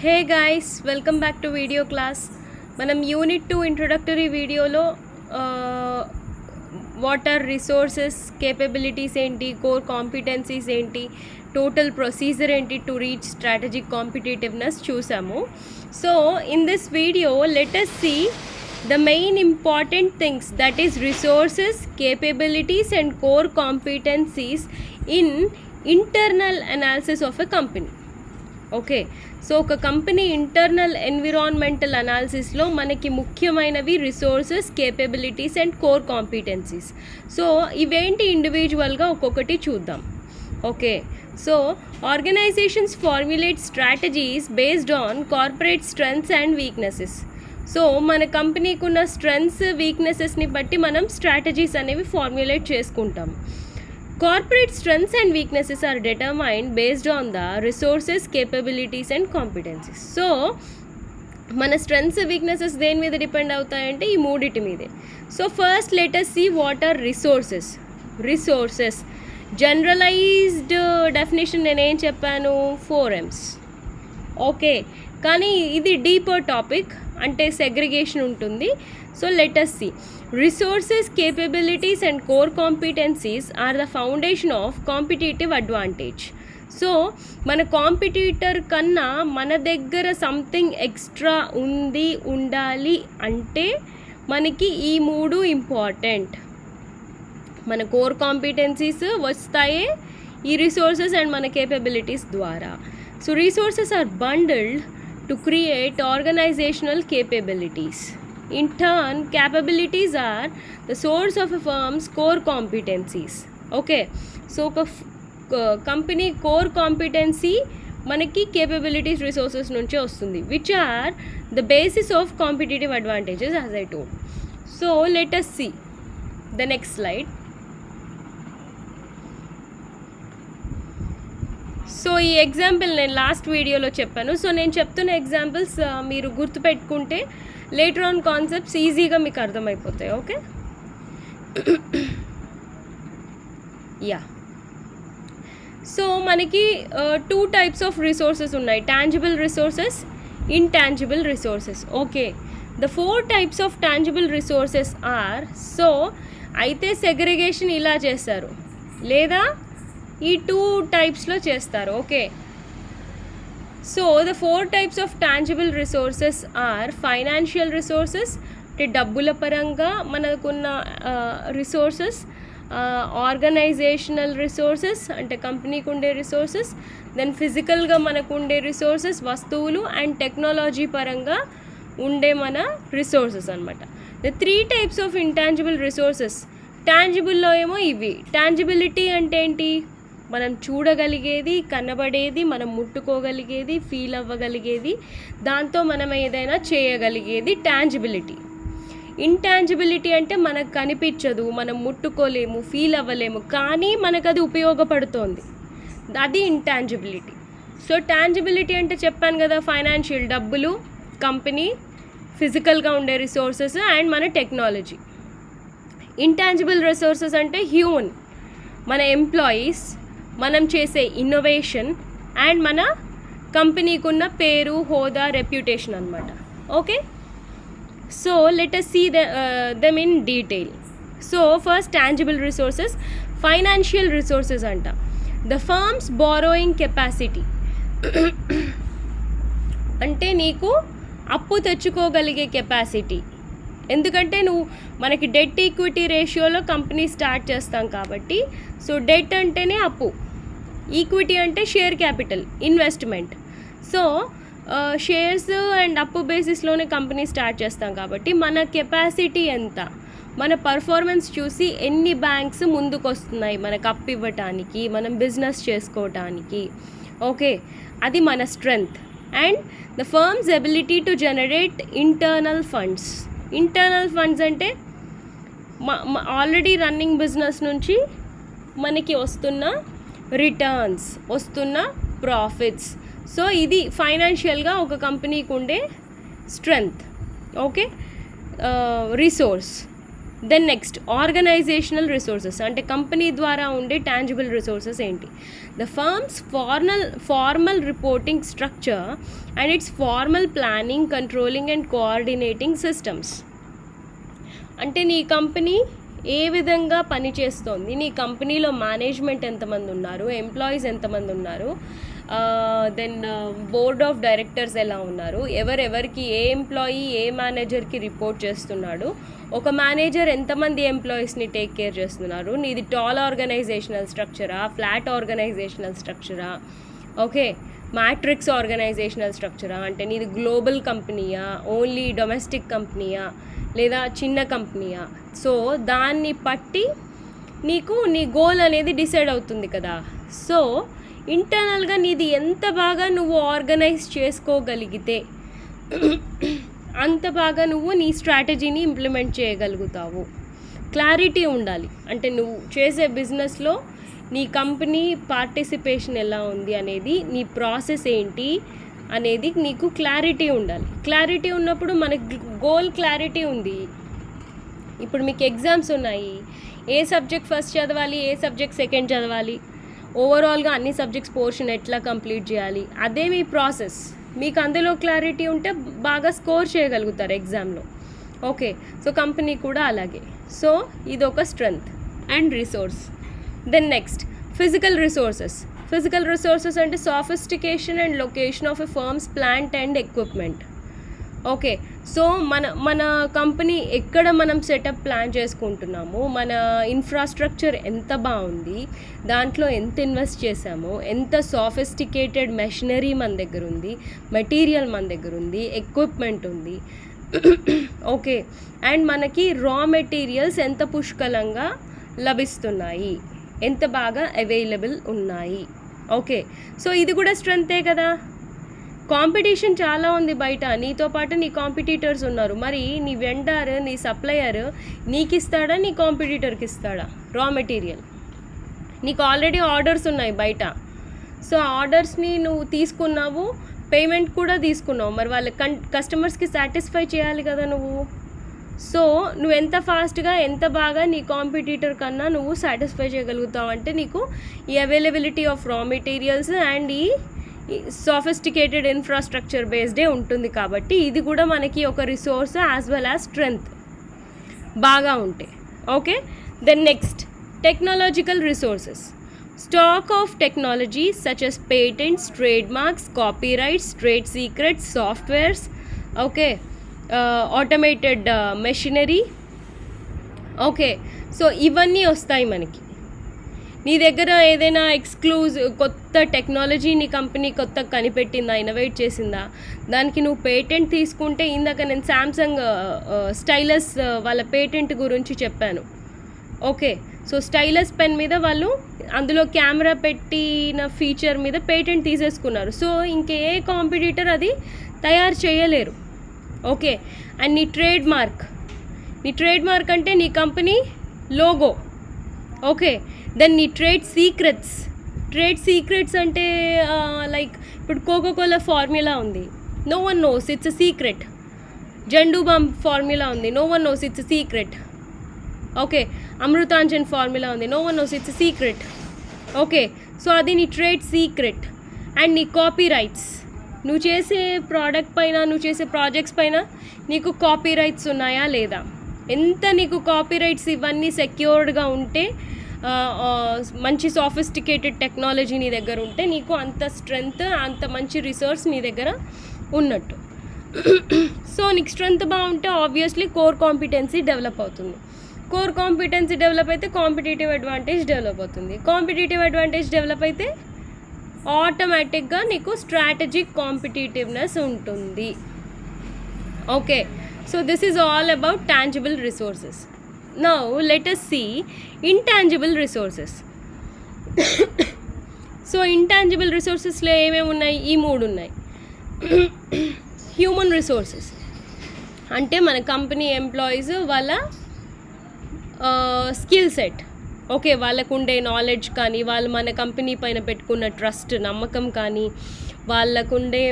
Hey guys, welcome back to video class. మనం unit 2 introductory వీడియోలో what are resources, capabilities ఏంటి, core competencies ఏంటి, total procedure ఏంటి to reach strategic competitiveness చూసాము. So in this video let us see the main important things, that is resources, capabilities and core competencies in internal analysis of a company. Okay, so ఒక company internal environmental అనాలిసిస్లో మనకి ముఖ్యమైనవి resources, capabilities and core competencies. So ఇవేంటి ఇండివిజువల్గా ఒక్కొక్కటి చూద్దాం. Okay, so organisations formulate strategies based on corporate strengths and weaknesses. So మన కంపెనీకి ఉన్న స్ట్రెంగ్త్స్, వీక్నెసెస్ని బట్టి మనం స్ట్రాటజీస్ అనేవి ఫార్ములేట్ చేసుకుంటాం. Corporate strengths and weaknesses are determined based on the resources, capabilities and competencies. So మన స్ట్రెంగ్త్స్, వీక్నెసెస్ దేని మీద డిపెండ్ అవుతాయంటే ఈ మూడిటి మీదే. So first let us see what are resources. Resources generalised definition నేనేం చెప్పాను, 4Ms. ఓకే, కానీ ఇది డీపర్ టాపిక్, అంటే సెగ్రిగేషన్ ఉంటుంది. So let us see. Resources, capabilities and core competencies are the foundation of competitive advantage. So మన competitor కన్నా మన దగ్గర సంథింగ్ ఎక్స్ట్రా ఉండాలి అంటే మనకి ఈ మూడు ఇంపార్టెంట్. మన కోర్ కాంపిటెన్సీస్ వస్తాయే ఈ రిసోర్సెస్ అండ్ మన కేపబిలిటీస్ ద్వారా. So resources are bundled to create organisational capabilities. In turn, capabilities are the source of a firm's core competencies. Okay, so company core competency మనకి capabilities resources నుంచే వస్తుంది, which are the basis of competitive advantages as I told. So let us see the next slide. So ఈ example నేను last వీడియోలో చెప్పాను. So నేను చెప్తున్న examples మీరు గుర్తుపెట్టుకుంటే లేటర్ ఆన్ కాన్సెప్ట్స్ ఈజీగా మీకు అర్థమైపోతాయి. Okay, yeah. సో మనకి 2 types ఆఫ్ రిసోర్సెస్ ఉన్నాయి, tangible resources, intangible resources. Okay, the 4 types of tangible resources are, so అయితే సెగ్రిగేషన్ ఇలా చేస్తారు లేదా ఈ 2 typesలో చేస్తారు. Okay, so the 4 types of tangible resources are financial resources, అంటే డబ్బుల పరంగా మనకున్న రిసోర్సెస్, ఆర్గనైజేషనల్ రిసోర్సెస్ అంటే కంపెనీకి ఉండే రిసోర్సెస్, దెన్ ఫిజికల్గా మనకు ఉండే రిసోర్సెస్, వస్తువులు, అండ్ టెక్నాలజీ పరంగా ఉండే మన రిసోర్సెస్ అనమాట. The 3 types of intangible resources. టాంజిబుల్లో ఏమో ఇవి. టాంజిబిలిటీ అంటే ఏంటి, మనం చూడగలిగేది, కనబడేది, మనం ముట్టుకోగలిగేది, ఫీల్ అవ్వగలిగేది, దాంతో మనం ఏదైనా చేయగలిగేది టాంజిబిలిటీ. ఇంటాంజిబిలిటీ అంటే మనకు కనిపించదు, మనం ముట్టుకోలేము, ఫీల్ అవ్వలేము, కానీ మనకు అది ఉపయోగపడుతోంది, అది ఇంటాంజిబిలిటీ. సో టాంజిబిలిటీ అంటే చెప్పాను కదా, ఫైనాన్షియల్, డబ్బులు, కంపెనీ, ఫిజికల్గా ఉండే రిసోర్సెస్ అండ్ మన టెక్నాలజీ. ఇంటాంజిబుల్ రిసోర్సెస్ అంటే హ్యూమన్, మన ఎంప్లాయీస్, మనం చేసే ఇన్నోవేషన్ అండ్ మన కంపెనీకి ఉన్న పేరు, హోదా, రెప్యుటేషన్ అనమాట. Okay, so let us see them in detail. So first tangible resources, financial resources అంట. ద ఫర్మ్స్ బారోయింగ్ కెపాసిటీ అంటే నీకు అప్పు తెచ్చుకోగలిగే కెపాసిటీ. ఎందుకంటే మనకి డెట్ ఈక్విటీ రేషియోలో కంపెనీ స్టార్ట్ చేస్తాం కాబట్టి, సో డెట్ అంటేనే అప్పు, ఈక్విటీ అంటే share capital, investment. So shares and అప్పు బేసిస్లోనే కంపెనీ స్టార్ట్ చేస్తాం కాబట్టి మన కెపాసిటీ ఎంత, మన పర్ఫార్మెన్స్ చూసి ఎన్ని బ్యాంక్స్ ముందుకు వస్తున్నాయి మనకు అప్పు ఇవ్వటానికి, మనం బిజినెస్ చేసుకోవటానికి. ఓకే, అది మన strength. And the firms ability to generate internal funds. Internal funds అంటే ఆల్రెడీ రన్నింగ్ బిజినెస్ నుంచి మనకి వస్తున్న రిటర్న్స్, వస్తున్న ప్రాఫిట్స్. సో ఇది ఫైనాన్షియల్గా ఒక కంపెనీకి ఉండే strength. Okay, resource. Then next organisational resources, అంటే కంపెనీ ద్వారా ఉండే టాంజిబుల్ రిసోర్సెస్ ఏంటి. the firm's formal reporting structure and its formal planning, controlling and coordinating systems. అంటే నీ కంపెనీ ఏ విధంగా పనిచేస్తోంది, నీ కంపెనీలో మేనేజ్మెంట్ ఎంతమంది ఉన్నారు, ఎంప్లాయీస్ ఎంతమంది ఉన్నారు, దెన్ బోర్డ్ ఆఫ్ డైరెక్టర్స్ ఎలా ఉన్నారు, ఎవరెవరికి ఏ ఎంప్లాయీ ఏ మేనేజర్కి రిపోర్ట్ చేస్తున్నాడు, ఒక మేనేజర్ ఎంతమంది ఎంప్లాయీస్ని టేక్ కేర్ చేస్తున్నారు, నీది టాల్ ఆర్గనైజేషనల్ స్ట్రక్చరా, ఫ్లాట్ ఆర్గనైజేషనల్ స్ట్రక్చరా, ఓకే, మ్యాట్రిక్స్ ఆర్గనైజేషనల్ స్ట్రక్చరా, అంటే నీది గ్లోబల్ కంపెనీయా, ఓన్లీ డొమెస్టిక్ కంపెనీయా, లేదా చిన్న కంపెనీయా. సో దాన్ని బట్టి నీకు నీ గోల్ అనేది డిసైడ్ అవుతుంది కదా. సో ఇంటర్నల్గా నీది ఎంత బాగా నువ్వు ఆర్గనైజ్ చేసుకోగలిగితే అంత బాగా నువ్వు నీ స్ట్రాటజీని ఇంప్లిమెంట్ చేయగలుగుతావు. క్లారిటీ ఉండాలి, అంటే నువ్వు చేసే బిజినెస్లో నీ కంపెనీ పార్టిసిపేషన్ ఎలా ఉంది అనేది, నీ ప్రాసెస్ ఏంటి అనేది నీకు క్లారిటీ ఉండాలి. క్లారిటీ ఉన్నప్పుడు మనకి గోల్ క్లారిటీ ఉంది. ఇప్పుడు మీకు ఎగ్జామ్స్ ఉన్నాయి, ఏ సబ్జెక్ట్ ఫస్ట్ చదవాలి, ఏ సబ్జెక్ట్ సెకండ్ చదవాలి, ఓవరాల్గా అన్ని సబ్జెక్ట్స్ పోర్షన్ ఎట్లా కంప్లీట్ చేయాలి, అదే మీ ప్రాసెస్. మీకు అందులో క్లారిటీ ఉంటే బాగా స్కోర్ చేయగలుగుతారు ఎగ్జామ్లో. ఓకే, సో కంపెనీ కూడా అలాగే. సో ఇది ఒక strength and resource. Then next physical resources. Physical resources అంటే sophistication and location of a firm's plant and equipment. Okay, so మన కంపెనీ ఎక్కడ మనం సెటప్ ప్లాన్ చేసుకుంటున్నాము, మన ఇన్ఫ్రాస్ట్రక్చర్ ఎంత బాగుంది, దాంట్లో ఎంత ఇన్వెస్ట్ చేసాము, ఎంత సాఫిస్టికేటెడ్ మెషినరీ మన దగ్గర ఉంది, మెటీరియల్ మన దగ్గర ఉంది, ఎక్విప్మెంట్ ఉంది. ఓకే, అండ్ మనకి రా మెటీరియల్స్ ఎంత పుష్కలంగా లభిస్తున్నాయి, ఎంత బాగా అవైలబుల్ ఉన్నాయి. ఓకే, సో ఇది కూడా స్ట్రెంతే కదా. కాంపిటీషన్ చాలా ఉంది బయట, నీతో పాటు నీ కాంపిటీటర్స్ ఉన్నారు. మరి నీ వెండర్, నీ సప్లయర్ నీకు ఇస్తాడా, నీ కాంపిటీటర్కి ఇస్తాడా రా మెటీరియల్? నీకు ఆల్రెడీ ఆర్డర్స్ ఉన్నాయి బయట. సో ఆర్డర్స్ని నువ్వు తీసుకున్నావు, పేమెంట్ కూడా తీసుకున్నావు, మరి వాళ్ళ కస్టమర్స్కి సాటిస్ఫై చేయాలి కదా నువ్వు. సో నువ్వు ఎంత ఫాస్ట్గా ఎంత బాగా నీ కాంపిటీటర్ కన్నా నువ్వు సాటిస్ఫై చేయగలుగుతావు అంటే నీకు ఈ availability of raw materials and ఈ సాఫిస్టికేటెడ్ ఇన్ఫ్రాస్ట్రక్చర్ బేస్డే ఉంటుంది. కాబట్టి ఇది కూడా మనకి ఒక resource as well as strength బాగా ఉంటాయి. Okay, then next technological resources. Stock of technology such as patents, trademarks, copyrights, trade secrets, softwares, okay, automated machinery. Okay, so ఇవన్నీ వస్తాయి మనకి. నీ దగ్గర ఏదైనా ఎక్స్క్లూజివ్ కొత్త టెక్నాలజీ నీ కంపెనీ కొత్త కనిపెట్టిందా, ఇన్నోవేట్ చేసిందా, దానికి నువ్వు పేటెంట్ తీసుకుంటే, ఇందాక నేను శాంసంగ్ స్టైలస్ వాళ్ళ పేటెంట్ గురించి చెప్పాను. ఓకే, సో స్టైలస్ పెన్ మీద వాళ్ళు అందులో కెమెరా పెట్టిన ఫీచర్ మీద పేటెంట్ తీసేసుకున్నారు. సో ఇంకే కాంపిటీటర్ అది తయారు చేయలేరు. ఓకే, అండ్ నీ ట్రేడ్ మార్క్ అంటే నీ కంపెనీ లోగో. ఓకే, దెన్ నీ ట్రేడ్ సీక్రెట్స్ అంటే లైక్ ఇప్పుడు కోకోకోలా ఫార్ములా ఉంది, no one knows, it's a secret. Zandu balm formula ఉంది, no one knows, it's a secret. Okay, Amrutanjan formula ఉంది, no one knows, it's a secret. Okay, so అది నీ trade secret. And నీ copy rights, నువ్వు చేసే product పైన, నువ్వు చేసే ప్రాజెక్ట్స్ పైన నీకు కాపీ రైట్స్ ఉన్నాయా లేదా, ఎంత నీకు కాపీ రైట్స్ ఇవన్నీ సెక్యూర్డ్గా ఉంటే, మంచి సాఫిస్టికేటెడ్ టెక్నాలజీ నీ దగ్గర ఉంటే నీకు అంత స్ట్రెంగ్త్, అంత మంచి రిసోర్స్ నీ దగ్గర ఉన్నట్టు. సో నీకు స్ట్రెంగ్త్ బాగుంటే ఆబ్వియస్లీ కోర్ కాంపిటెన్సీ డెవలప్ అవుతుంది. కోర్ కాంపిటెన్సీ డెవలప్ అయితే కాంపిటేటివ్ అడ్వాంటేజ్ డెవలప్ అవుతుంది. కాంపిటేటివ్ అడ్వాంటేజ్ డెవలప్ అయితే ఆటోమేటిక్గా నీకు స్ట్రాటజిక్ కాంపిటేటివ్నెస్ ఉంటుంది. Okay, so this is all about tangible resources. Now let us see intangible resources. So intangible రిసోర్సెస్లో ఏమేమి ఉన్నాయి? ఈ 3 ఉన్నాయి. హ్యూమన్ రిసోర్సెస్ అంటే మన కంపెనీ ఎంప్లాయీస్ వాళ్ళ స్కిల్ సెట్. ఓకే, వాళ్ళకు ఉండే నాలెడ్జ్ కానీ, వాళ్ళు మన కంపెనీ పైన పెట్టుకున్న ట్రస్ట్, నమ్మకం కానీ, వాళ్ళకుండే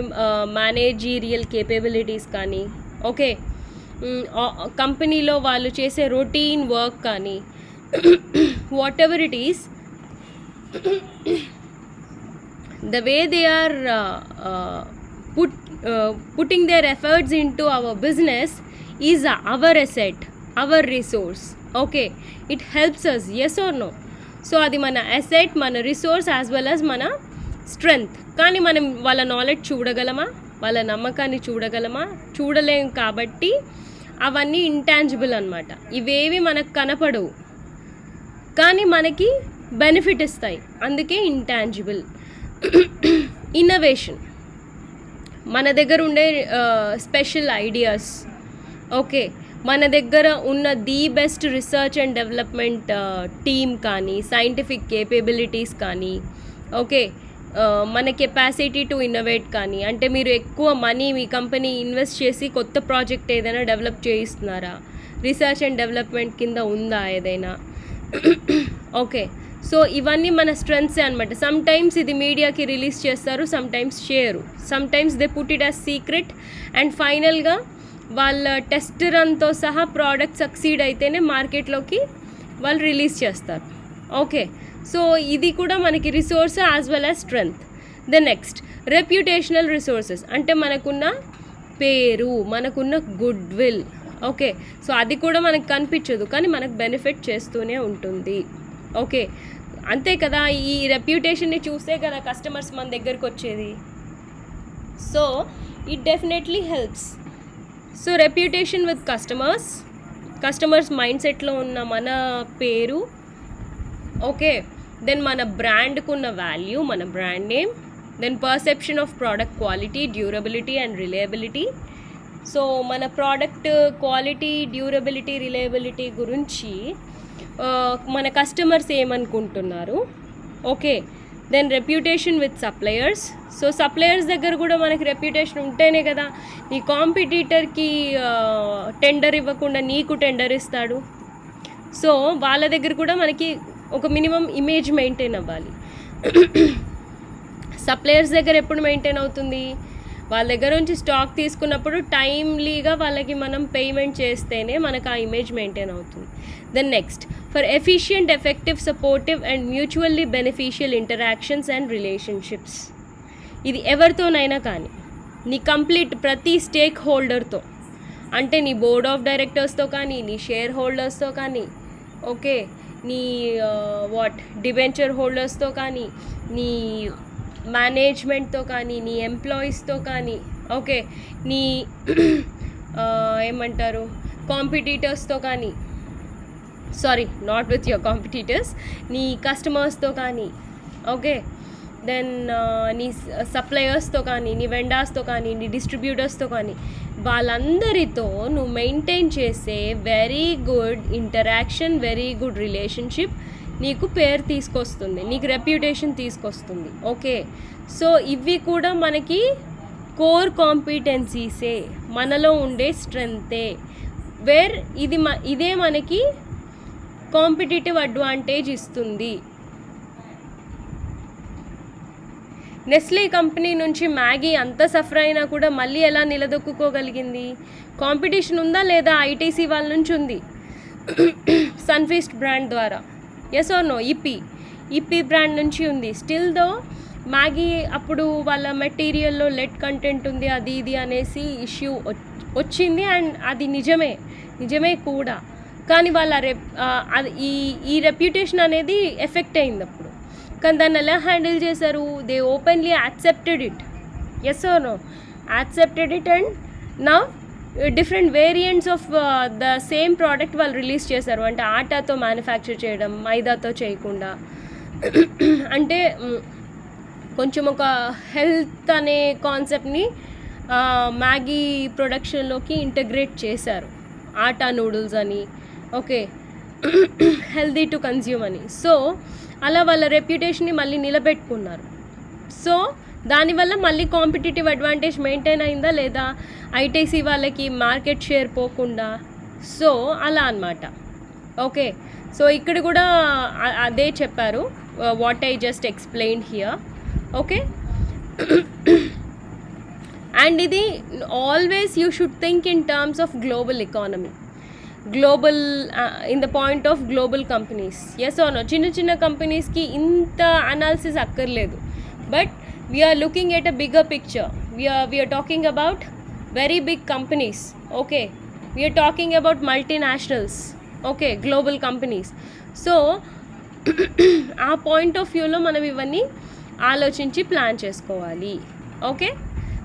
మేనేజీరియల్ కేపబిలిటీస్ కానీ, ఓకే, కంపెనీలో వాళ్ళు చేసే రొటీన్ వర్క్ కానీ, what ever it is, the way they are putting their efforts into our business is our asset, our resource. Okay, it helps us, yes or no? So అది మన asset, మన resource as well as మన strength. కానీ మనం వాళ్ళ knowledge చూడగలమా, వాళ్ళ నమ్మకాన్ని చూడగలమా? చూడలేం. కాబట్టి అవన్నీ ఇంటాంజిబుల్ అనమాట. ఇవేవి మనకు కనపడవు కానీ మనకి బెనిఫిట్ ఇస్తాయి, అందుకే ఇంటాంజిబుల్. ఇన్నోవేషన్, మన దగ్గర ఉండే స్పెషల్ ఐడియాస్, ఓకే, మన దగ్గర ఉన్న the best research and development team కానీ, సైంటిఫిక్ కేపబిలిటీస్ కానీ, ఓకే, మన కెపాసిటీ టు ఇన్నోవేట్ కానీ, అంటే మీరు ఎక్కువ మనీ మీ కంపెనీ ఇన్వెస్ట్ చేసి కొత్త ప్రాజెక్ట్ ఏదైనా డెవలప్ చేయిస్తున్నారా, రీసెర్చ్ అండ్ డెవలప్మెంట్ కింద ఉందా ఏదైనా, ఓకే. సో ఇవన్నీ మన స్ట్రెంగ్త్సే అనమాట. సమ్ టైమ్స్ ఇది మీడియాకి రిలీజ్ చేస్తారు, సమ్ టైమ్స్ చేయరు, some times they put it as secret and ఫైనల్గా వాళ్ళ టెస్ట్ రన్తో సహా ప్రోడక్ట్ సక్సీడ్ అయితేనే మార్కెట్లోకి వాళ్ళు రిలీజ్ చేస్తారు. ఓకే, సో ఇది కూడా మనకి resource as well as strength. The next reputational resources, అంటే మనకున్న పేరు, మనకున్న గుడ్ విల్. ఓకే, సో అది కూడా మనకు కనిపించదు కానీ మనకు బెనిఫిట్ చేస్తూనే ఉంటుంది. ఓకే, అంతే కదా, ఈ రెప్యుటేషన్ని చూస్తే కదా కస్టమర్స్ మన దగ్గరకు వచ్చేది. So it definitely helps. So reputation with customers mind సెట్లో ఉన్న మన పేరు, ఓకే, దెన్ మన బ్రాండ్కు ఉన్న వాల్యూ, మన brand name, then perception of product quality, durability and reliability. So మన ప్రోడక్ట్ క్వాలిటీ, డ్యూరబిలిటీ, రిలయబిలిటీ గురించి మన కస్టమర్స్ ఏమనుకుంటున్నారు. Okay, then reputation with suppliers. So suppliers దగ్గర కూడా మనకి రెప్యుటేషన్ ఉంటేనే కదా నీ కాంపిటీటర్కి టెండర్ ఇవ్వకుండా నీకు టెండర్ ఇస్తాడు. సో వాళ్ళ దగ్గర కూడా మనకి ఒక మినిమం ఇమేజ్ మెయింటైన్ అవ్వాలి. సప్లయర్స్ దగ్గర ఎప్పుడు మెయింటైన్ అవుతుంది? వాళ్ళ దగ్గర నుంచి స్టాక్ తీసుకున్నప్పుడు టైమ్లీగా వాళ్ళకి మనం పేమెంట్ చేస్తేనే మనకు ఆ ఇమేజ్ మెయింటైన్ అవుతుంది. Then next for efficient, effective, supportive and mutually beneficial interactions and relationships. ఇది ఎవరితోనైనా కానీ, నీ కంప్లీట్ ప్రతి స్టేక్ హోల్డర్తో, అంటే నీ బోర్డ్ ఆఫ్ డైరెక్టర్స్తో కానీ, నీ షేర్ హోల్డర్స్తో కానీ, ఓకే, నీ డిబెంచర్ హోల్డర్స్తో కానీ, నీ మేనేజ్మెంట్తో కానీ, నీ ఎంప్లాయీస్తో కానీ, ఓకే, నీ ఏమంటారు కాంపిటీటర్స్తో కానీ, sorry not with your competitors, నీ కస్టమర్స్తో కానీ, ఓకే, దెన్ నీ సప్లయర్స్తో కానీ, నీ వెండర్స్తో కానీ, నీ డిస్ట్రిబ్యూటర్స్తో కానీ, వాళ్ళందరితో నువ్వు మెయింటైన్ చేసే very good interaction, very good relationship నీకు పేరు తీసుకొస్తుంది, నీకు రెప్యుటేషన్ తీసుకొస్తుంది. ఓకే, సో ఇవి కూడా మనకి కోర్ కాంపిటెన్సీసే, మనలో ఉండే స్ట్రెంగ్తే, వేర్ ఇదే మనకి కాంపిటేటివ్ అడ్వాంటేజ్ ఇస్తుంది. నెస్లే కంపెనీ నుంచి మ్యాగీ అంత సఫర్ అయినా కూడా మళ్ళీ ఎలా నిలదొక్కుకోగలిగింది? కాంపిటీషన్ ఉందా లేదా? ఐటీసీ వాళ్ళ నుంచి ఉంది, సన్ఫీస్ట్ బ్రాండ్ ద్వారా, yes or no? Yippee brand నుంచి ఉంది. స్టిల్ దో మ్యాగీ అప్పుడు వాళ్ళ మెటీరియల్లో లెడ్ కంటెంట్ ఉంది, అది ఇది అనేసి ఇష్యూ వచ్చింది. అండ్ అది నిజమే కూడా. కానీ వాళ్ళ ఈ రెప్యుటేషన్ అనేది ఎఫెక్ట్ అయింది అప్పుడు. కానీ దాన్ని ఎలా హ్యాండిల్ చేశారు? They openly accepted it, yes or no? Accepted it and now different variants of the same product వాళ్ళు రిలీజ్ చేశారు. అంటే ఆటాతో మ్యానుఫ్యాక్చర్ చేయడం, మైదాతో చేయకుండా. అంటే కొంచెం ఒక హెల్త్ అనే కాన్సెప్ట్ని మ్యాగీ ప్రొడక్షన్లోకి ఇంటగ్రేట్ చేశారు. ఆటా నూడిల్స్ అని, ఓకే, హెల్దీ టు కన్జ్యూమ్ అని. సో అలా వాళ్ళ రెప్యుటేషన్ని మళ్ళీ నిలబెట్టుకున్నారు. సో దానివల్ల మళ్ళీ కాంపిటేటివ్ అడ్వాంటేజ్ మెయింటైన్ అయిందా లేదా? ఐటీసీ వాళ్ళకి మార్కెట్ షేర్ పోకుండా. సో అలా అన్నమాట. ఓకే, సో ఇక్కడ కూడా అదే చెప్పారు, what I just explained here. Okay, and ఇది always you should think in terms of global economy, global in the point of global companies. Yes or no? చిన్న కంపెనీస్కి ఇంత అనాలిసిస్ అక్కర్లేదు, but we are looking at a bigger picture. We are talking about very big companies. Okay, we are talking about multinationals. Okay, global companies. So ఆ point of వ్యూలో మనం ఇవన్నీ ఆలోచించి plan చేసుకోవాలి. Okay,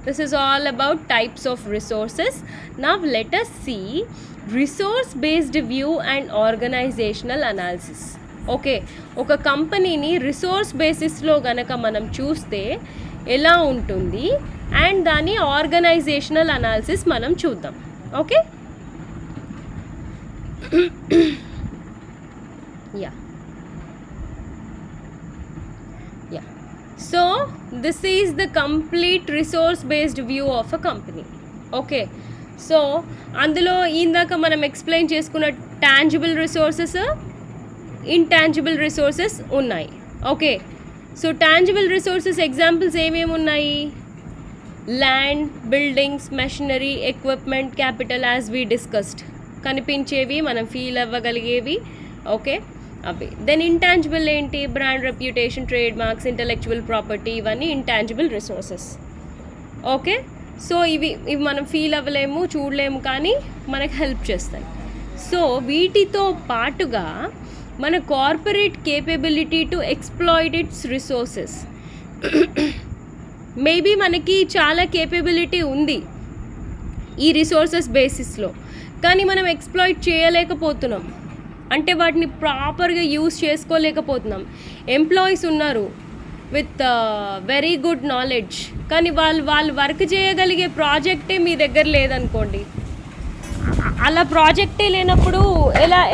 this is all about types of resources. Now let us see resource based view and organisational analysis. Okay, ఒక కంపెనీని resource బేసిస్లో గనక మనం చూస్తే ఎలా ఉంటుంది అండ్ దాని ఆర్గనైజేషనల్ అనాలిసిస్ మనం చూద్దాం. Okay, yeah yeah so this is the complete resource based view of a company. Okay, so అందులో ఇందాక మనం ఎక్స్ప్లెయిన్ చేసుకున్న టాంజిబుల్ రిసోర్సెస్, ఇంటాంజిబుల్ రిసోర్సెస్ ఉన్నాయి. Okay, so tangible resources examples ఏమేమి ఉన్నాయి? Land, buildings, machinery, equipment, capital, as we discussed. కనిపించేవి, మనం feel అవ్వగలిగేవి. Okay, అవి. దెన్ ఇంటాంజిబుల్ ఏంటి? Brand reputation, trade marks, intellectual property, ఇవన్నీ ఇంటాంజిబుల్ రిసోర్సెస్. ఓకే, సో ఇవి మనం ఫీల్ అవ్వలేము, చూడలేము, కానీ మనకు హెల్ప్ చేస్తాయి. సో వీటితో పాటుగా మన corporate capability to exploit it's resources. Maybe మనకి చాలా కేపబిలిటీ ఉంది ఈ రిసోర్సెస్ బేసిస్లో, కానీ మనం ఎక్స్ప్లాయిట్ చేయలేకపోతున్నాం, అంటే వాటిని ప్రాపర్గా యూస్ చేసుకోలేకపోతున్నాం. ఎంప్లాయీస్ ఉన్నారు విత్ వెరీ గుడ్ నాలెడ్జ్, కానీ వాళ్ళు వర్క్ చేయగలిగే ప్రాజెక్టే మీ దగ్గర లేదనుకోండి. అలా ప్రాజెక్టే లేనప్పుడు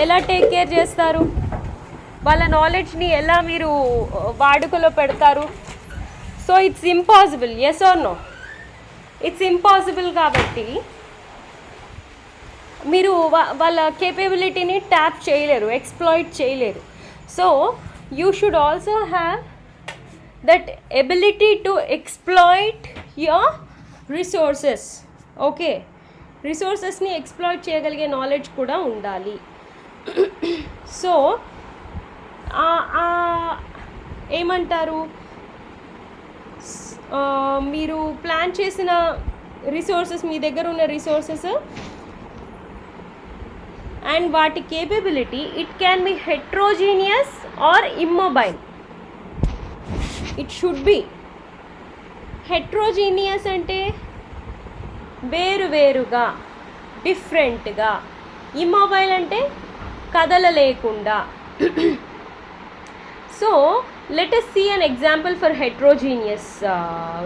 ఎలా టేక్ కేర్ చేస్తారు? వాళ్ళ నాలెడ్జ్ని ఎలా మీరు వాడుకలో పెడతారు? So it's impossible. Yes or no? It's impossible. కాబట్టి మీరు వాళ్ళ కేపబిలిటీని ట్యాప్ చేయలేరు, ఎక్స్ప్లాయిట్ చేయలేరు. So you should also have that ability to exploit your resources. Okay, రిసోర్సెస్ని ఎక్స్ప్లాయిట్ చేయగలిగే నాలెడ్జ్ కూడా ఉండాలి. సో ఏమంటారు, మీరు ప్లాన్ చేసిన రిసోర్సెస్, మీ దగ్గర ఉన్న రిసోర్సెస్ అండ్ వాటి capability, it can be heterogeneous or immobile. It should be heterogeneous, అంటే వేరువేరుగా, డిఫరెంట్గా. ఇమ్మొబైల్ అంటే కదలలేకుండా. So let us see an example for heterogeneous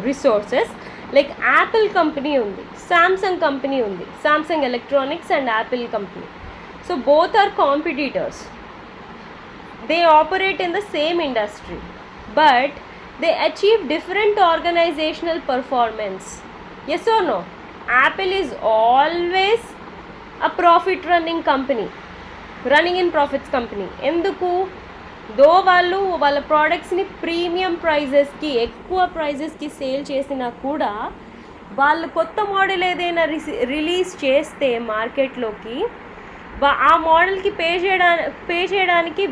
resources. Like Apple company undi, Samsung company undi, Samsung Electronics and Apple company. So both are competitors. They operate in the same industry, but they achieve different organizational performance. Yes or no? Apple is always a profit running company, running in profits company. Enduku? దో వాళ్ళ ప్రోడక్ట్స్ని premium ప్రైజెస్కి, ఎక్కువ ప్రైజెస్కి sale చేసినా కూడా, వాళ్ళు కొత్త model ఏదైనా release చేస్తే మార్కెట్లోకి, ఆ మోడల్కి పే చేయడానికి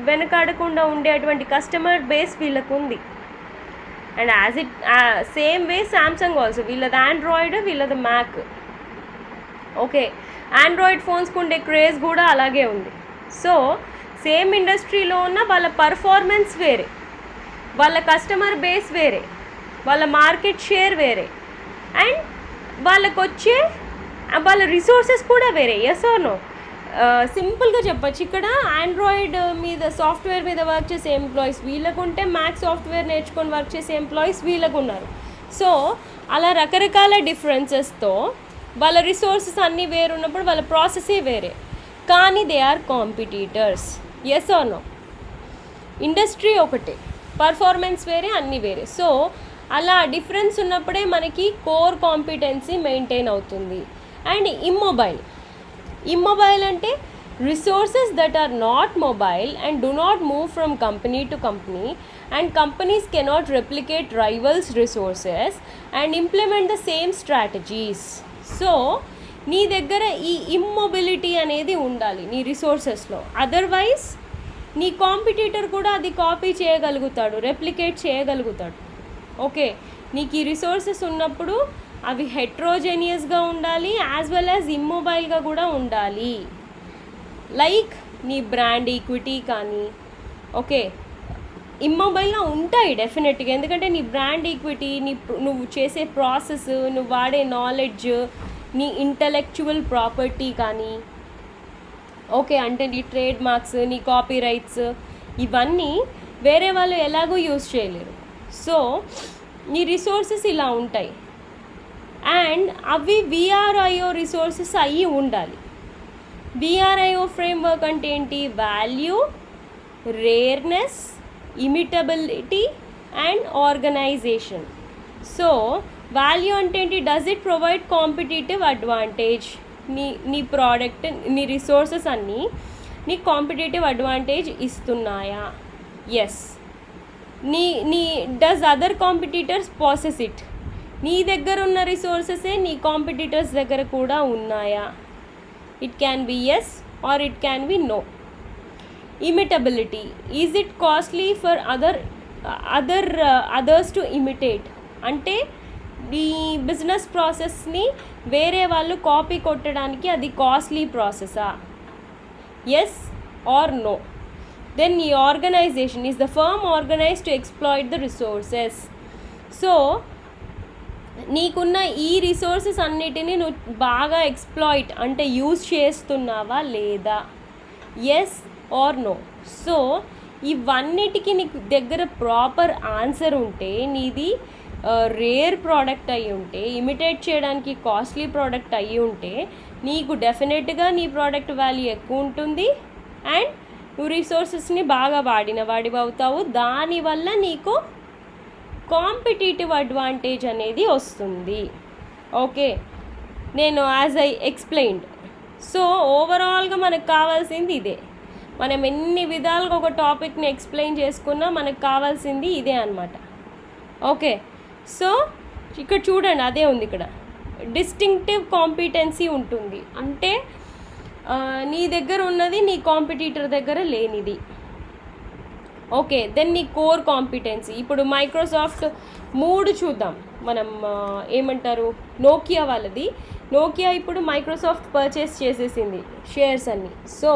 వెనకాడకుండా ఉండేటువంటి కస్టమర్ బేస్ వీళ్ళకు ఉంది. And as it same way Samsung also, వీళ్ళది ఆండ్రాయిడ్, వీళ్ళది మ్యాక్. ఓకే, ఆండ్రాయిడ్ ఫోన్స్కి ఉండే క్రేజ్ కూడా అలాగే ఉంది. సో సేమ్ ఇండస్ట్రీలో ఉన్న వాళ్ళ పర్ఫార్మెన్స్ వేరే, వాళ్ళ కస్టమర్ బేస్ వేరే, వాళ్ళ మార్కెట్ షేర్ వేరే, అండ్ వాళ్ళ రిసోర్సెస్ కూడా వేరే. Yes or no? సింపుల్గా చెప్పచ్చు, ఇక్కడ ఆండ్రాయిడ్ మీద, సాఫ్ట్వేర్ మీద వర్క్ చేసే ఎంప్లాయీస్ వీళ్ళకు ఉంటే, మ్యాక్ సాఫ్ట్వేర్ నేర్చుకొని వర్క్ చేసే ఎంప్లాయీస్ వీళ్ళకు ఉన్నారు. సో అలా రకరకాల డిఫరెన్సెస్తో వాళ్ళ రిసోర్సెస్ అన్నీ వేరున్నప్పుడు వాళ్ళ ప్రాసెసే వేరే, కానీ they are competitors. Yes or no? Industry ఒకటే, పర్ఫార్మెన్స్ వేరే, అన్నీ వేరే. సో అలా డిఫరెన్స్ ఉన్నప్పుడే మనకి కోర్ కాంపిటెన్సీ మెయింటైన్ అవుతుంది. అండ్ ఇమ్మొబైల్ అంటే resources that are not mobile and do not move from company to company, and companies cannot replicate rivals' resources and implement the same strategies. So నీ దగ్గర ఈ immobility అనేది ఉండాలి నీ రిసోర్సెస్లో. Otherwise నీ competitor కూడా అది కాపీ చేయగలుగుతాడు, రెప్లికేట్ చేయగలుగుతాడు. ఓకే, నీకు ఈ రిసోర్సెస్ ఉన్నప్పుడు అవి హెట్రోజెనియస్గా ఉండాలి, యాజ్ వెల్ యాజ్ ఇమ్మొబైల్గా కూడా ఉండాలి. లైక్ నీ బ్రాండ్ ఈక్విటీ కానీ, ఓకే, ఇమ్మొబైల్గా ఉంటాయి డెఫినెట్గా. ఎందుకంటే నీ బ్రాండ్ ఈక్విటీ, నువ్వు చేసే ప్రాసెస్, నువ్వు వాడే నాలెడ్జ్, నీ ఇంటలెక్చువల్ ప్రాపర్టీ కానీ, ఓకే, అంటే నీ ట్రేడ్ మార్క్స్, నీ కాపీ రైట్స్, ఇవన్నీ వేరే వాళ్ళు ఎలాగో యూజ్ చేయలేరు. సో నీ రిసోర్సెస్ ఇలా ఉంటాయి. అండ్ అవి విఆర్ఐఓ రిసోర్సెస్ అయ్యి ఉండాలి. విఆర్ఐఓ ఫ్రేమ్వర్క్ అంటే ఏంటి? Value, rareness, imitability and organisation. So value అంటే ఏంటి? Does it provide competitive advantage? నీ ప్రోడక్ట్, నీ రిసోర్సెస్ అన్నీ నీ కాంపిటేటివ్ అడ్వాంటేజ్ ఇస్తున్నాయా? ఎస్. నీ does other competitors process it? నీ దగ్గర ఉన్న రిసోర్సెసే నీ కాంపిటీటర్స్ దగ్గర కూడా ఉన్నాయా? It can be yes or it can be no. Imitability, is it costly for others to imitate? అంటే ఈ బిజినెస్ ప్రాసెస్ని వేరే వాళ్ళు కాపీ కొట్టడానికి అది costly ప్రాసెసా? Yes or no. Then ఈ organisation, is the firm organised to exploit the resources? So నీకున్న ఈ రిసోర్సెస్ అన్నిటినీ నువ్వు బాగా ఎక్స్ప్లాయిట్ అంటే యూజ్ చేస్తున్నావా లేదా? Yes or no. సో ఇవన్నిటికీ నీకు దగ్గర ప్రాపర్ ఆన్సర్ ఉంటే, నీది రేర్ ప్రోడక్ట్ అయ్యి ఉంటే, ఇమిటేట్ చేయడానికి కాస్ట్లీ ప్రోడక్ట్ అయ్యి ఉంటే, నీకు డెఫినెట్గా నీ ప్రోడక్ట్ వాల్యూ ఎక్కువ ఉంటుంది. అండ్ నువ్వు రిసోర్సెస్ని బాగా వాడివి అవుతావు. దానివల్ల నీకు కాంపిటేటివ్ అడ్వాంటేజ్ అనేది వస్తుంది. ఓకే, నేను యాజ్ ఐ ఎక్స్ప్లెయిన్డ్. సో ఓవరాల్గా మనకు కావాల్సింది ఇదే. మనం ఎన్ని విధాలుగా ఒక టాపిక్ని ఎక్స్ప్లెయిన్ చేసుకున్నా మనకు కావాల్సింది ఇదే అన్నమాట. ఓకే, సో ఇక్కడ చూడండి, అదే ఉంది ఇక్కడ. డిస్టింక్టివ్ కాంపిటెన్సీ ఉంటుంది అంటే నీ దగ్గర ఉన్నది నీ కాంపిటీటర్ దగ్గర లేనిది. ఓకే, దెన్ నీ కోర్ కాంపిటెన్సీ. ఇప్పుడు మైక్రోసాఫ్ట్ 3 చూద్దాం మనం. ఏమంటారు, నోకియా వాళ్ళది. నోకియా ఇప్పుడు మైక్రోసాఫ్ట్ పర్చేస్ చేసేసింది షేర్స్ అన్ని. సో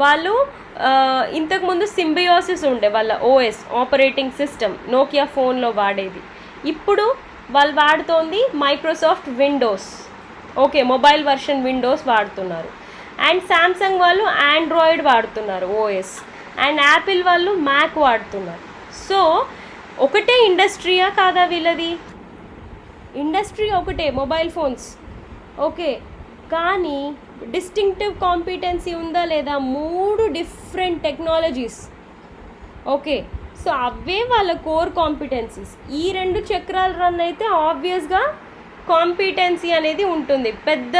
వాళ్ళు ఇంతకుముందు సింబియోసిస్ ఉండే వాళ్ళ ఓఎస్, ఆపరేటింగ్ సిస్టమ్, నోకియా ఫోన్లో వాడేది. ఇప్పుడు వాళ్ళు వాడుతోంది Microsoft Windows. Okay, mobile version Windows వాడుతున్నారు. అండ్ శాంసంగ్ వాళ్ళు ఆండ్రాయిడ్ వాడుతున్నారు ఓఎస్. అండ్ యాపిల్ వాళ్ళు మ్యాక్ వాడుతున్నారు. సో ఒకటే ఇండస్ట్రీయా కాదా వీళ్ళది? ఇండస్ట్రీ ఒకటే, మొబైల్ ఫోన్స్. ఓకే, కానీ డిస్టింక్టివ్ కాంపిటెన్సీ ఉందా లేదా? 3 డిఫరెంట్ టెక్నాలజీస్. ఓకే, సో అవే వాళ్ళ కోర్ కాంపిటెన్సీస్. ఈ 2 చక్రాలు రన్ అయితే ఆబ్వియస్గా కాంపిటెన్సీ అనేది ఉంటుంది. పెద్ద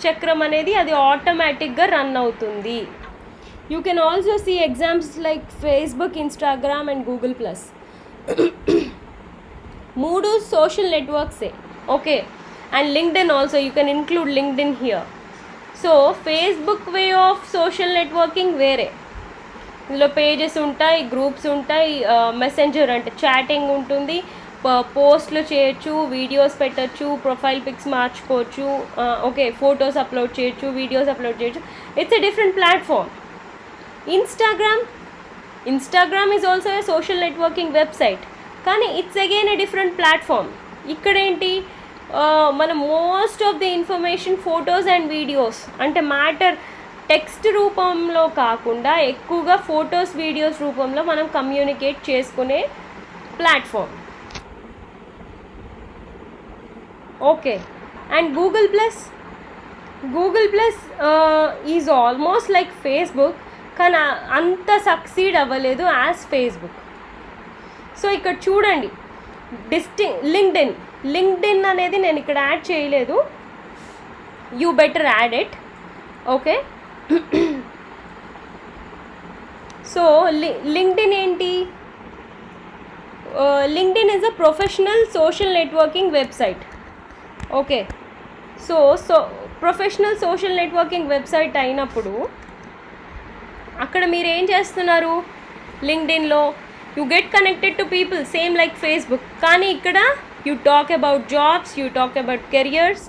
చక్రం అనేది అది ఆటోమేటిక్గా రన్ అవుతుంది. You can also see exams like Facebook, Instagram and Google Plus. 3 social నెట్వర్క్సే. Okay, and LinkedIn also, you can include LinkedIn here. So Facebook way of social networking వేరే. ఇందులో పేజెస్ ఉంటాయి, గ్రూప్స్ ఉంటాయి, మెసెంజర్ అంటే chatting ఉంటుంది, పోస్ట్లు చేయొచ్చు, videos పెట్టచ్చు, ప్రొఫైల్ పిక్స్ మార్చుకోవచ్చు, ఓకే, ఫొటోస్ అప్లోడ్ చేయొచ్చు, వీడియోస్ అప్లోడ్ చేయొచ్చు. It's a different platform. Instagram is also a social networking website, కానీ it's again a different platform. ఇక్కడేంటి, మనం most of the information photos and videos అంటే matter text రూపంలో కాకుండా ఎక్కువగా ఫొటోస్, వీడియోస్ రూపంలో మనం కమ్యూనికేట్ చేసుకునే platform. Okay, and Google Plus is almost like Facebook, కానీ అంత సక్సీడ్ అవ్వలేదు యాజ్ ఫేస్బుక్. సో ఇక్కడ చూడండి, లింక్డ్ఇన్ అనేది నేను ఇక్కడ యాడ్ చేయలేదు, you better add it. Okay, so LinkedIn ఏంటి? LinkedIn is a professional social networking website. Okay, so professional social networking website అయినప్పుడు అక్కడ మీరు ఏం చేస్తున్నారు? లింక్డ్ఇన్లో you get connected to people same like Facebook. కానీ ఇక్కడ you talk about jobs, you talk about careers,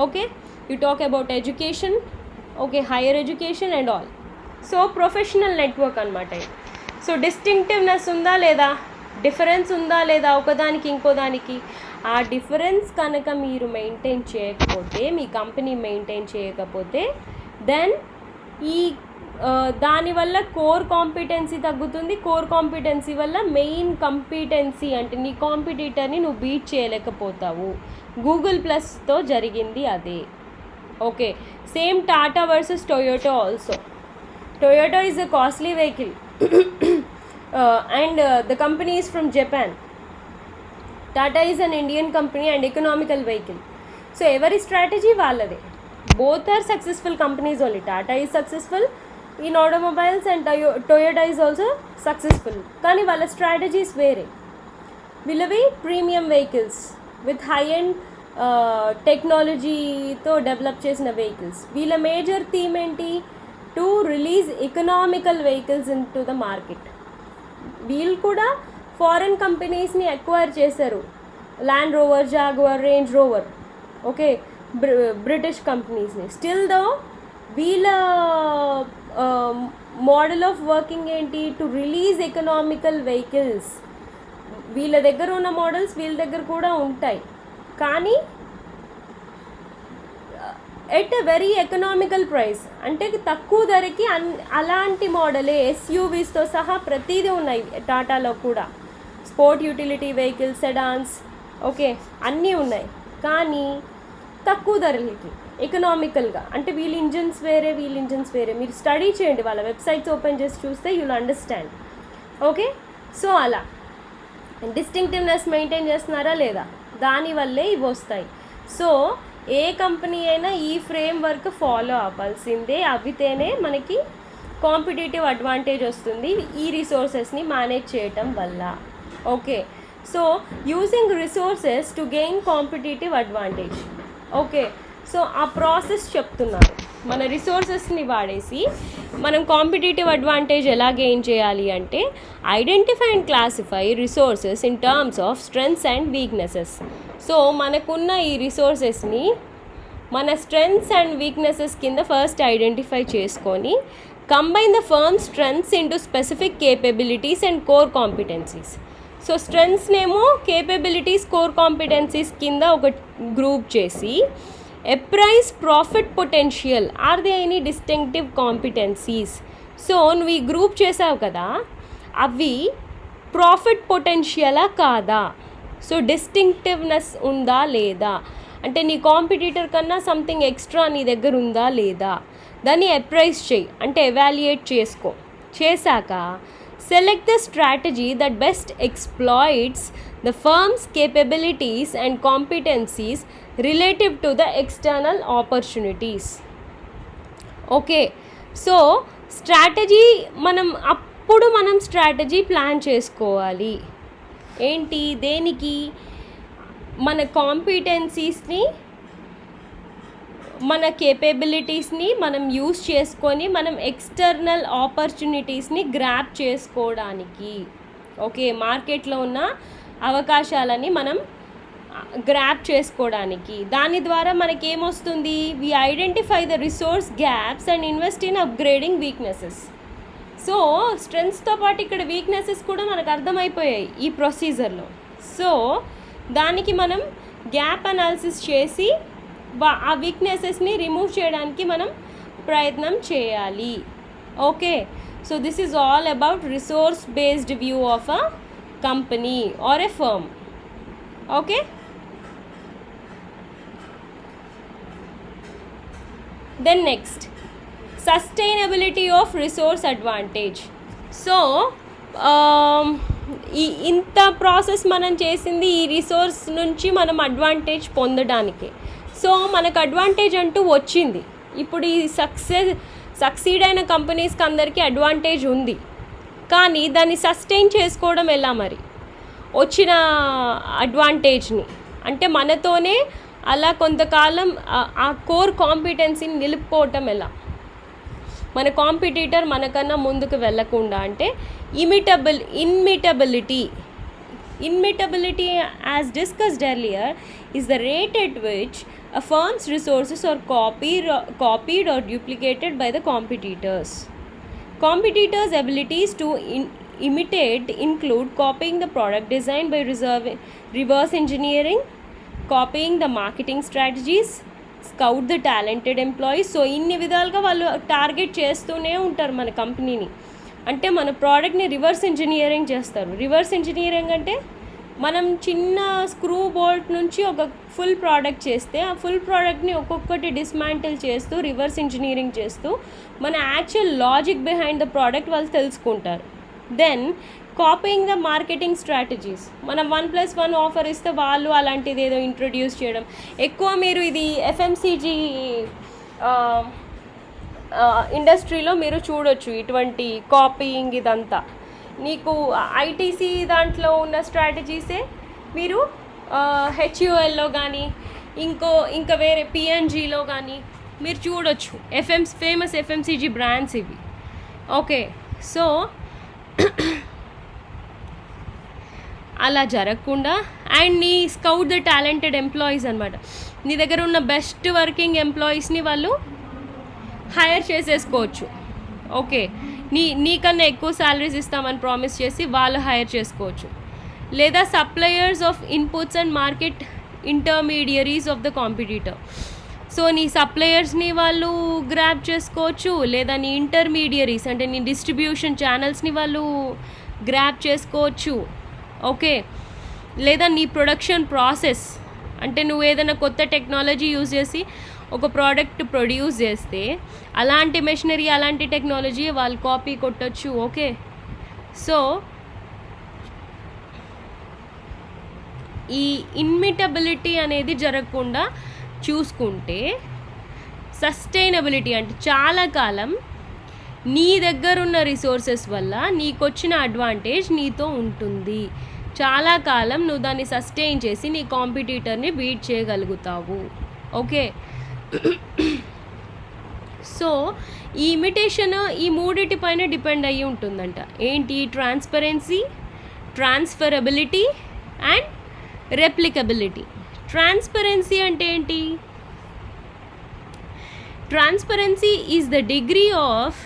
okay, you talk about education, okay, higher education and all. So professional network అనమాట ఇది. సో డిస్టింక్టివ్నెస్ ఉందా లేదా, difference ఉందా లేదా ఒకదానికి ఇంకోదానికి, ఆ డిఫరెన్స్ కనుక మీరు మెయింటైన్ చేయకపోతే, మీ కంపెనీ మెయింటైన్ చేయకపోతే, దెన్ ఈ దానివల్ల కోర్ కాంపిటెన్సీ తగ్గుతుంది. కోర్ కాంపిటెన్సీ వల్ల మెయిన్ కాంపిటెన్సీ అంటే నీ కాంపిటీటర్ని నువ్వు బీట్ చేయలేకపోతావు. గూగుల్ ప్లస్తో జరిగింది అదే. Okay, same Tata versus Toyota also. Toyota is a costly vehicle and the company is from Japan. Tata is an Indian company and economical vehicle. So every strategy vallade. Both are successful companies only. Tata is successful in automobiles and Toyota is also successful. Kani valla strategies vere. Villavi premium vehicles with high-end technology to develop chesina vehicles. Villa major theme enti to release economical vehicles into the market. వీళ్ళు కూడా foreign కంపెనీస్ని acquire చేశారు. Land Rover, Jaguar, Range Rover, okay, British కంపెనీస్ని. Still though వీళ్ళ model of working ఏంటి, to release economical vehicles. వీళ్ళ దగ్గర ఉన్న మోడల్స్ వీళ్ళ దగ్గర కూడా ఉంటాయి, కానీ at a very economical price, అంటే తక్కువ ధరకి అలాంటి మోడలే ఎస్యూవీస్తో సహా ప్రతిదీ ఉన్నాయి టాటాలో కూడా. Sport utility vehicles, sedans, okay, అన్నీ ఉన్నాయి, కానీ తక్కువ ధరలకి ఎకనామికల్గా. అంటే వీళ్ళ ఇంజన్స్ వేరే, వీళ్ళ ఇంజన్స్ వేరే. మీరు స్టడీ చేయండి, వాళ్ళ వెబ్సైట్స్ ఓపెన్ చేసి చూస్తే యూల్ అండర్స్టాండ్. ఓకే, సో అలా డిస్టింక్టివ్నెస్ మెయింటైన్ చేస్తున్నారా లేదా, దానివల్లే ఇవి వస్తాయి. సో ఏ కంపెనీ అయినా ఈ ఫ్రేమ్ వర్క్ ఫాలో అవ్వాల్సిందే. అవితేనే మనకి కాంపిటేటివ్ అడ్వాంటేజ్ వస్తుంది ఈ రిసోర్సెస్ని మేనేజ్ చేయటం వల్ల. Okay, so using resources to gain competitive advantage. Okay, so ఆ ప్రాసెస్ చెప్తున్నారు. మన రిసోర్సెస్ని వాడేసి మనం కాంపిటేటివ్ అడ్వాంటేజ్ ఎలా గెయిన్ చేయాలి అంటే, identify and classify resources in terms of strengths and weaknesses. So మనకున్న ఈ రిసోర్సెస్ని మన స్ట్రెంగ్త్స్ అండ్ వీక్నెసెస్ కింద ఫస్ట్ ఐడెంటిఫై చేసుకొని, combine the firm strengths into specific capabilities and core competencies. So స్ట్రెంగ్త్స్నేమో కేపబిలిటీస్, కోర్ కాంపిటెన్సీస్ కింద ఒక గ్రూప్ చేసి, appraise profit potential, or they any distinctive competencies. So నువ్వు ఈ గ్రూప్ చేసావు కదా, అవి ప్రాఫిట్ పొటెన్షియలా కాదా, సో డిస్టింక్టివ్నెస్ ఉందా లేదా, అంటే నీ కాంపిటీటర్ కన్నా సంథింగ్ ఎక్స్ట్రా నీ దగ్గర ఉందా లేదా, దాన్ని అప్రైజ్ చేయి, అంటే ఎవాల్యుయేట్ చేసుకో. చేశాక select the strategy that best exploits the firms capabilities and competencies relative to the external opportunities. Okay, so strategy మనం స్ట్రాటజీ ప్లాన్ చేసుకోవాలి. ఏంటి, దేనికి, మన కాంపిటెన్సీస్ని, మన కేపబిలిటీస్ని మనం యూస్ చేసుకొని మనం ఎక్స్టర్నల్ ఆపర్చునిటీస్ని గ్రాప్ చేసుకోవడానికి. ఓకే, మార్కెట్లో ఉన్న అవకాశాలని మనం గ్రాప్ చేసుకోవడానికి. దాని ద్వారా మనకేమొస్తుంది, we identify the resource gaps and invest in upgrading weaknesses. So స్ట్రెంగ్త్స్తో పాటు ఇక్కడ వీక్నెసెస్ కూడా మనకు అర్థమైపోయాయి ఈ ప్రొసీజర్లో. సో దానికి మనం గ్యాప్ అనాలిసిస్ చేసి ఆ వీక్నెసెస్ని రిమూవ్ చేయడానికి మనం ప్రయత్నం చేయాలి. Okay, so this is all about resource based view of a company or a firm. Okay, then next, sustainability of resource advantage. So ఇంత ప్రాసెస్ మనం చేసింది ఈ రిసోర్స్ నుంచి మనం అడ్వాంటేజ్ పొందడానికి. సో మనకు అడ్వాంటేజ్ అంటూ వచ్చింది. ఇప్పుడు ఈ సక్సీడ్ అయిన కంపెనీస్కి అందరికీ అడ్వాంటేజ్ ఉంది, కానీ దాన్ని సస్టైన్ చేసుకోవడం ఎలా మరి, వచ్చిన అడ్వాంటేజ్ని అంటే మనతోనే అలా కొంతకాలం ఆ కోర్ కాంపిటెన్సీని నిలుపుకోవటం ఎలా. మన కాంపిటీటర్ మనకన్నా ముందుకు వెళ్ళకుండా. అంటే immutability, as discussed earlier, is the rate at which a firm's resources are copied or duplicated by the competitors. Competitors' abilities to imitate include copying the product design by reverse engineering, copying the marketing strategies, scout the talented employees. So ఇన్ని విధాలుగా వాళ్ళు target చేస్తూనే ఉంటారు మన కంపెనీని. అంటే మన ప్రోడక్ట్ని రివర్స్ ఇంజనీరింగ్ చేస్తారు. రివర్స్ ఇంజనీరింగ్ అంటే మనం చిన్న స్క్రూ బోల్ట్ నుంచి ఒక ఫుల్ ప్రోడక్ట్ చేస్తే ఆ ఫుల్ ప్రోడక్ట్ని ఒక్కొక్కటి డిస్మాంటిల్ చేస్తూ రివర్స్ ఇంజనీరింగ్ చేస్తూ మన actual logic behind the product వాళ్ళు తెలుసుకుంటారు. Then copying the marketing strategies. మనం 1+1 ఆఫర్ ఇస్తే వాళ్ళు అలాంటిది ఏదో ఇంట్రొడ్యూస్ చేయడం. ఎక్కువ మీరు ఇది FMCG ఇండస్ట్రీలో మీరు చూడొచ్చు ఇటువంటి కాపీయింగ్. ఇదంతా నీకు ITC దాంట్లో ఉన్న స్ట్రాటజీసే మీరు HULలో కానీ ఇంకా వేరే P&Gలో కానీ మీరు చూడొచ్చు. ఫేమస్ FMCG బ్రాండ్స్ ఇవి. ఓకే, సో అలా జరగకుండా అండ్ నీ స్కౌట్ ద టాలెంటెడ్ ఎంప్లాయీస్ అనమాట. నీ దగ్గర ఉన్న బెస్ట్ వర్కింగ్ ఎంప్లాయీస్ని వాళ్ళు హైర్ చేసేసుకోవచ్చు. ఓకే, నీకన్నా ఎక్కువ శాలరీస్ ఇస్తామని ప్రామిస్ చేసి వాళ్ళు హైర్ చేసుకోవచ్చు. లేదా suppliers of inputs and market intermediaries of the competitor. So నీ సప్లయర్స్ని వాళ్ళు గ్రాబ్ చేసుకోవచ్చు, లేదా నీ ఇంటర్మీడియరీస్ అంటే నీ డిస్ట్రిబ్యూషన్ ఛానల్స్ని వాళ్ళు గ్రాబ్ చేసుకోవచ్చు. ఓకే, లేదా నీ ప్రొడక్షన్ ప్రాసెస్ అంటే నువ్వు ఏదైనా కొత్త టెక్నాలజీ యూజ్ చేసి ఒక ప్రోడక్ట్ ప్రొడ్యూస్ చేస్తే అలాంటి మెషినరీ అలాంటి టెక్నాలజీ వాళ్ళు కాపీ కొట్టచ్చు. ఓకే, సో ఈ ఇన్మిటబిలిటీ అనేది జరగకుండా చూసుకుంటే సస్టైనబిలిటీ అంటే చాలా కాలం నీ దగ్గర ఉన్న రిసోర్సెస్ వల్ల నీకొచ్చిన అడ్వాంటేజ్ నీతో ఉంటుంది. చాలా కాలం నువ్వు దాన్ని సస్టైన్ చేసి నీ కాంపిటీటర్ని బీట్ చేయగలుగుతావు. ఓకే, సో ఈ ఇమిటేషన్ ఈ మూడిటి పైన డిపెండ్ అయ్యి ఉంటుందంట. ఏంటి? Transparency, transferability and replicability. Transparency అంటే ఏంటి? Transparency is the degree of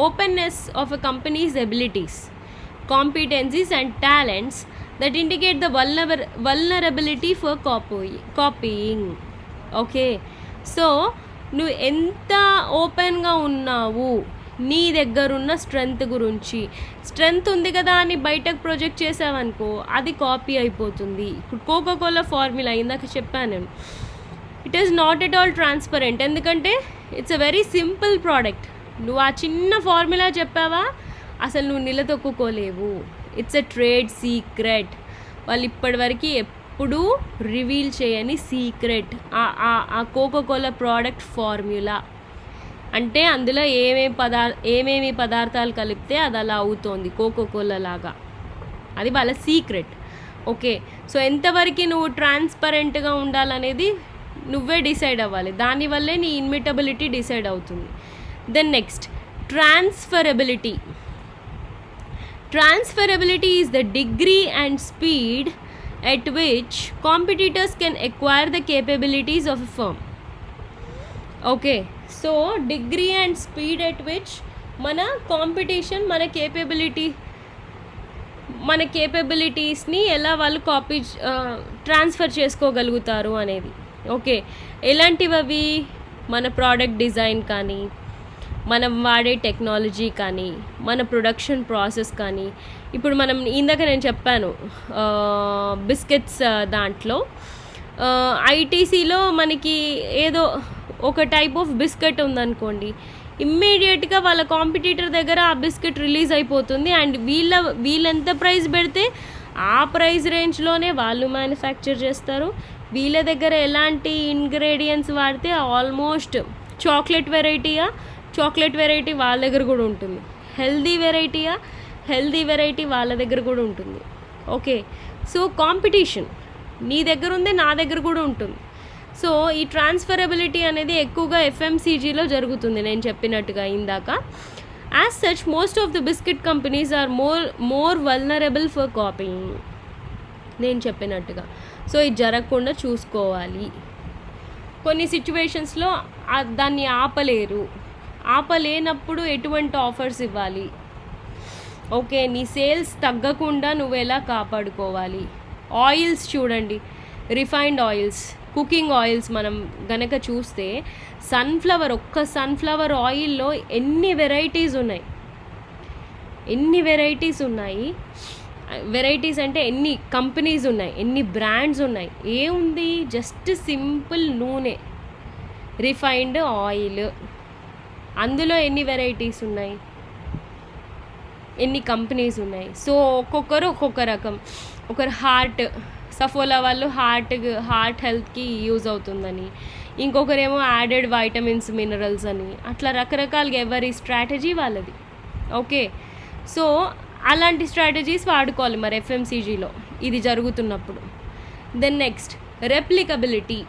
openness of a company's abilities, competencies and talents that indicate the vulnerability for copying. Okay, so నువ్వు ఎంత ఓపెన్గా ఉన్నావు నీ దగ్గరున్న స్ట్రెంగ్త్ గురించి. స్ట్రెంగ్త్ ఉంది కదా అని బయటకు ప్రొజెక్ట్ చేసావనుకో అది కాపీ అయిపోతుంది. ఇప్పుడు కోకోకోలా ఫార్ములా ఇందాక చెప్పాను నేను, it is not at all transparent. ఎందుకంటే it's a very simple product. నువ్వు ఆ చిన్న ఫార్ములా చెప్పావా అసలు నువ్వు నిలదొక్కుకోలేవు. It's a trade secret. వాళ్ళు ఇప్పటివరకు ఎప్పుడూ రివీల్ చేయని సీక్రెట్ ఆ కోకోకోలా ప్రోడక్ట్ ఫార్ములా. అంటే అందులో ఏమేమి పదార్థాలు కలిపితే అది అలా అవుతోంది కోకోకోలా లాగా. అది వాళ్ళ సీక్రెట్. ఓకే, సో ఎంతవరకు నువ్వు ట్రాన్స్పరెంట్గా ఉండాలనేది నువ్వే డిసైడ్ అవ్వాలి. దానివల్లే నీ ఇన్మిటబిలిటీ డిసైడ్ అవుతుంది. Then next, transferability. Transferability is the degree and speed at which competitors can acquire the capabilities of a firm. Okay, so degree and speed at which mana competition మన కేపబిలిటీస్ని ఎలా వాళ్ళు కాపీ ట్రాన్స్ఫర్ చేసుకోగలుగుతారు అనేది. Okay, ఎలాంటివి అవి? మన product design కానీ, మనం వాడే టెక్నాలజీ కానీ, మన ప్రొడక్షన్ ప్రాసెస్ కానీ. ఇప్పుడు మనం ఇందాక నేను చెప్పాను బిస్కెట్స్ దాంట్లో ITCలో మనకి ఏదో ఒక టైప్ ఆఫ్ బిస్కెట్ ఉందనుకోండి, ఇమ్మీడియట్గా వాళ్ళ కాంపిటీటర్ దగ్గర ఆ బిస్కెట్ రిలీజ్ అయిపోతుంది. అండ్ వీళ్ళు ఎంత ప్రైస్ పెడితే ఆ ప్రైస్ రేంజ్లోనే వాళ్ళు మ్యానుఫ్యాక్చర్ చేస్తారు. వీళ్ళ దగ్గర ఎలాంటి ఇంగ్రీడియంట్స్ వాడితే ఆల్మోస్ట్ చాక్లెట్ వెరైటీ వాళ్ళ దగ్గర కూడా ఉంటుంది. హెల్దీ వెరైటీ వాళ్ళ దగ్గర కూడా ఉంటుంది. ఓకే, సో కాంపిటీషన్ నీ దగ్గర ఉంది, నా దగ్గర కూడా ఉంటుంది. సో ఈ ట్రాన్స్ఫరబిలిటీ అనేది ఎక్కువగా ఎఫ్ఎంసీజీలో జరుగుతుంది నేను చెప్పినట్టుగా ఇందాక. As such most of the biscuit companies are more vulnerable for copying, నేను చెప్పినట్టుగా. సో ఇది జరగకుండా చూసుకోవాలి. కొన్ని సిచ్యువేషన్స్లో దాన్ని ఆపలేనప్పుడు ఎటువంటి ఆఫర్స్ ఇవ్వాలి, ఓకే, నీ సేల్స్ తగ్గకుండా నువ్వు ఎలా కాపాడుకోవాలి. ఆయిల్స్ చూడండి, రిఫైన్డ్ ఆయిల్స్, కుకింగ్ ఆయిల్స్ మనం గనక చూస్తే ఒక్క సన్ఫ్లవర్ ఆయిల్లో ఎన్ని వెరైటీస్ ఉన్నాయి. వెరైటీస్ అంటే ఎన్ని కంపెనీస్ ఉన్నాయి, ఎన్ని బ్రాండ్స్ ఉన్నాయి. ఏముంది, జస్ట్ సింపుల్ నూనె, రిఫైన్డ్ ఆయిల్, అందులో ఎన్ని వెరైటీస్ ఉన్నాయి, ఎన్ని కంపెనీస్ ఉన్నాయి. సో ఒక్కొక్కరు ఒక్కొక్క రకం. ఒకరు సఫోలా వాళ్ళు హార్ట్ హెల్త్కి యూజ్ అవుతుందని, ఇంకొకరేమో యాడెడ్ వైటమిన్స్ మినరల్స్ అని, అట్లా రకరకాలుగా ఎవరి స్ట్రాటజీ వాళ్ళది. ఓకే, సో అలాంటి స్ట్రాటజీస్ వాడుకోవాలి మరి ఎఫ్ఎంసీజీలో ఇది జరుగుతున్నప్పుడు. Then next, replicability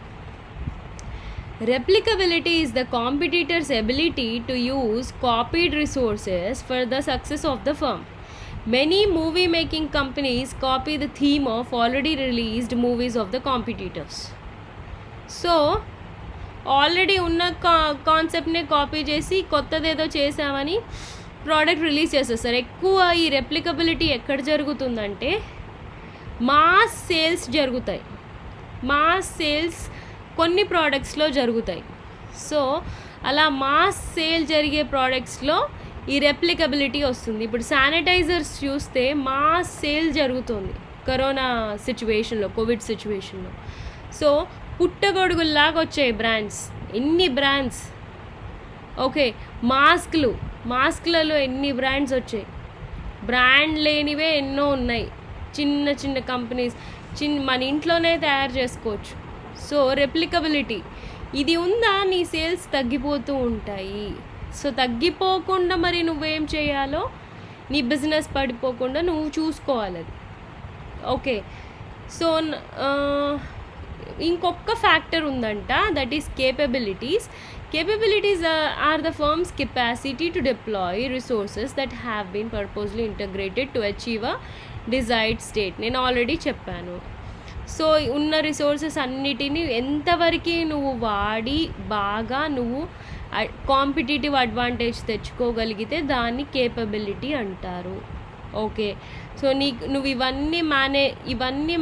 is the competitor's ability to use copied resources for the success of the firm. Many movie making companies copy the theme of already released movies of the competitors. So already ఉన్న కాన్సెప్ట్నే copy చేసి కొత్తదేదో చేసామని product release చేసేస్తారు. ఎక్కువ ఈ రెప్లికబిలిటీ ఎక్కడ జరుగుతుందంటే mass sales కొన్ని ప్రోడక్ట్స్లో జరుగుతాయి. సో అలా మాస్ సేల్ జరిగే ప్రోడక్ట్స్లో ఈ రెప్లికబిలిటీ వస్తుంది. ఇప్పుడు శానిటైజర్స్ చూస్తే మాస్ సేల్ జరుగుతుంది కరోనా సిచ్యువేషన్లో, కోవిడ్ సిచ్యువేషన్లో. సో పుట్టగొడుగుల్లాగా వచ్చాయి బ్రాండ్స్, ఎన్ని బ్రాండ్స్. ఓకే, మాస్క్లలో ఎన్ని బ్రాండ్స్ వచ్చాయి, బ్రాండ్ లేనివే ఎన్నో ఉన్నాయి. చిన్న చిన్న కంపెనీస్ మన ఇంట్లోనే తయారు చేసుకోవచ్చు. సో రెప్లికబిలిటీ ఇది ఉందా, నీ సేల్స్ తగ్గిపోతూ ఉంటాయి. సో తగ్గిపోకుండా మరి నువ్వేం చేయాలో, నీ బిజినెస్ పడిపోకుండా నువ్వు చూసుకోవాలి అది. ఓకే, సో ఇంకొక ఫ్యాక్టర్ ఉందంట, that is capabilities are the firm's capacity to deploy resources that have been purposely integrated to achieve a desired state. నేను ఆల్రెడీ చెప్పాను. సో ఉన్న రిసోర్సెస్ అన్నిటినీ ఎంతవరకు నువ్వు వాడి బాగా నువ్వు కాంపిటేటివ్ అడ్వాంటేజ్ తెచ్చుకోగలిగితే దాన్ని కేపబిలిటీ అంటారు. ఓకే, సో నువ్వు ఇవన్నీ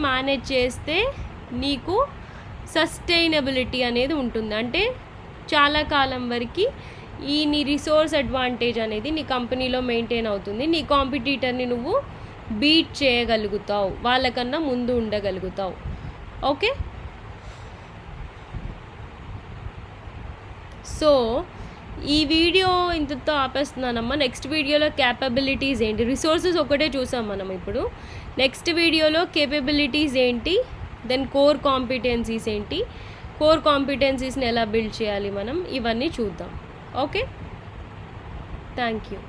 మేనేజ్ చేస్తే నీకు సస్టైనబిలిటీ అనేది ఉంటుంది. అంటే చాలా కాలం వరకు నీ రిసోర్స్ అడ్వాంటేజ్ అనేది నీ కంపెనీలో మెయింటైన్ అవుతుంది. నీ కాంపిటీటర్ని నువ్వు బీట్ చేయగలుగుతావు, వాళ్ళకన్నా ముందు ఉండగలుగుతావు. ఓకే, సో ఈ వీడియో ఇంతతో ఆపేస్తున్నానమ్మా. నెక్స్ట్ వీడియోలో క్యాపబిలిటీస్ ఏంటి, రిసోర్సెస్ ఒకటే చూసాం మనం ఇప్పుడు. నెక్స్ట్ వీడియోలో కేపబిలిటీస్ ఏంటి, దెన్ కోర్ కాంపిటెన్సీస్ ఏంటి, కోర్ కాంపిటెన్సీస్ని ఎలా బిల్డ్ చేయాలి మనం, ఇవన్నీ చూద్దాం. Okay, thank you.